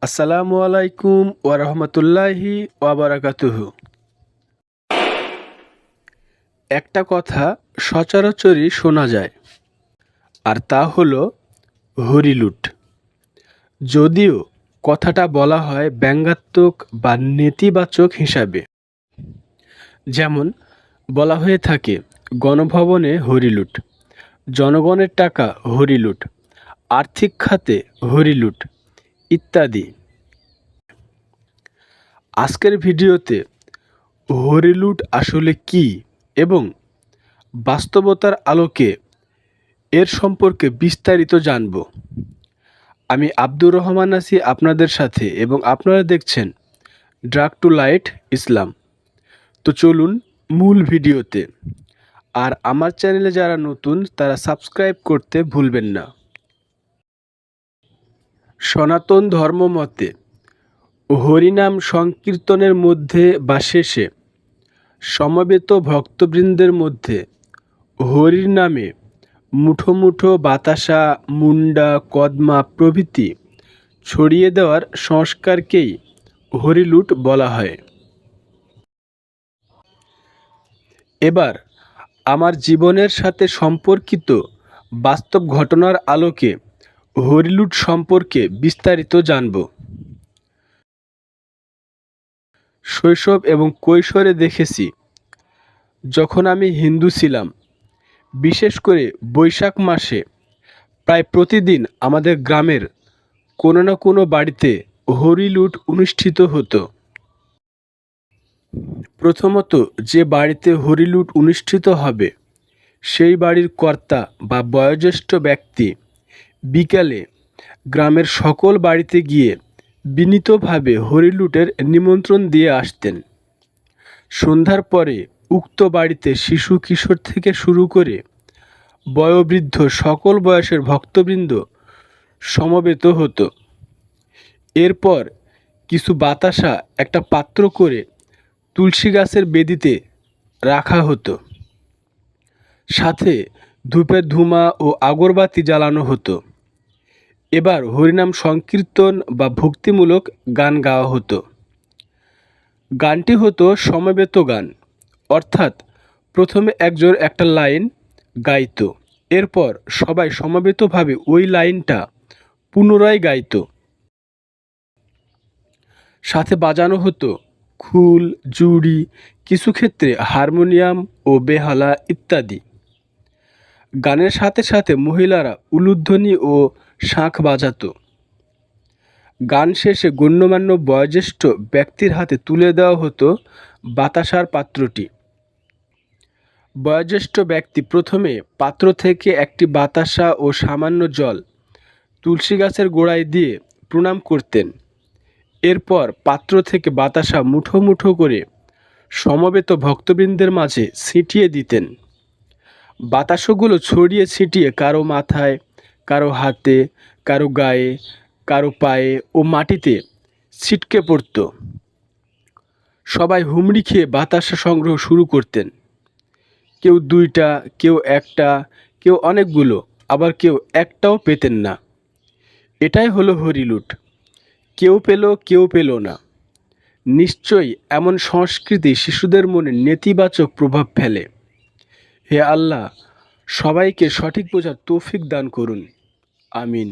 আসসালামু আলাইকুম ওয়া রাহমাতুল্লাহি ওয়া বারাকাতুহু। একটা কথা সচরাচরই শোনা যায়, আর তা হলো হরিলুট। যদিও কথাটা বলা হয় ব্যঙ্গাত্মক বা নেতিবাচক হিসাবে। যেমন বলা হয়ে থাকে গণভবনে হরিলুট, জনগণের টাকা হরিলুট, আর্থিক খাতে হরিলুট ইত্যাদি। আজকের ভিডিওতে হরিলুট আসলে কী এবং বাস্তবতার আলোকে এর সম্পর্কে বিস্তারিত জানব। আমি আব্দুর রহমান আছি আপনাদের সাথে এবং আপনারা দেখছেন ড্রাগ টু লাইট ইসলাম। তো চলুন মূল ভিডিওতে। আর আমার চ্যানেলে যারা নতুন তারা সাবস্ক্রাইব করতে ভুলবেন না। সনাতন ধর্ম মতে হরিনাম সংকীর্তনের মধ্যে বা শেষে সমবেত ভক্তবৃন্দের মধ্যে হরির নামে মুঠো মুঠো বাতাসা, মুন্ডা, কদমা প্রভৃতি ছড়িয়ে দেওয়ার সংস্কারকেই হরিলুট বলা হয়। এবার আমার জীবনের সাথে সম্পর্কিত বাস্তব ঘটনার আলোকে হরিলুট সম্পর্কে বিস্তারিত জানব। শৈশব এবং কৈশোরে দেখেছি, যখন আমি হিন্দু ছিলাম, বিশেষ করে বৈশাখ মাসে প্রায় প্রতিদিন আমাদের গ্রামের কোনো না কোনো বাড়িতে হরিলুট অনুষ্ঠিত হতো। প্রথমত যে বাড়িতে হরিলুট অনুষ্ঠিত হবে সেই বাড়ির কর্তা বা বয়োজ্যেষ্ঠ ব্যক্তি বিকালে গ্রামের সকল বাড়িতে গিয়ে বিনীতভাবে হরিলুটের নিমন্ত্রণ দিয়ে আসতেন। সন্ধ্যার পরে উক্ত বাড়িতে শিশু কিশোর থেকে শুরু করে বয়োবৃদ্ধ সকল বয়সের ভক্তবৃন্দ সমবেত হতো। এরপর কিছু বাতাসা একটা পাত্র করে তুলসী গাছের বেদিতে রাখা হতো, সাথে ধূপের ধুমা ও আগরবাতি জ্বালানো হতো। এবার হরিনাম সংকীর্তন বা ভক্তিমূলক গান গাওয়া হতো। গানটি হতো সমবেত গান, অর্থাৎ প্রথমে একজন একটা লাইন গাইতো, এরপর সবাই সমবেতভাবে ওই লাইনটা পুনরায় গাইতো। সাথে বাজানো হতো খুল, জুড়ি, কিছু ক্ষেত্রে হারমোনিয়াম ও বেহালা ইত্যাদি। গানের সাথে সাথে মহিলারা উলুধ্বনি ও শাঁখ বাজাতো। গান শেষে গণ্যমান্য বয়োজ্যেষ্ঠ ব্যক্তির হাতে তুলে দেওয়া হতো বাতাসার পাত্রটি। বয়োজ্যেষ্ঠ ব্যক্তি প্রথমে পাত্র থেকে একটি বাতাসা ও সামান্য জল তুলসী গাছের গোড়ায় দিয়ে প্রণাম করতেন। এরপর পাত্র থেকে বাতাসা মুঠো মুঠো করে সমবেত ভক্তবৃন্দের মাঝে ছিটিয়ে দিতেন। বাতাসগুলো ছড়িয়ে ছিটিয়ে কারো মাথায়, কারো হাতে, কারো গায়ে, কারো পায়ে ও মাটিতে ছিটকে পড়ত। সবাই হুমড়ি খেয়ে বাতাসা সংগ্রহ শুরু করতেন। কেউ দুইটা, কেউ একটা, কেউ অনেকগুলো, আবার কেউ একটাও পেতেন না। এটাই হলো হরিলুট। কেউ পেল, কেউ পেল না। নিশ্চয়ই এমন সংস্কৃতি শিশুদের মনে নেতিবাচক প্রভাব ফেলে। হে আল্লাহ, সবাইকে সঠিক বোঝার তৌফিক দান করুন। আমিন।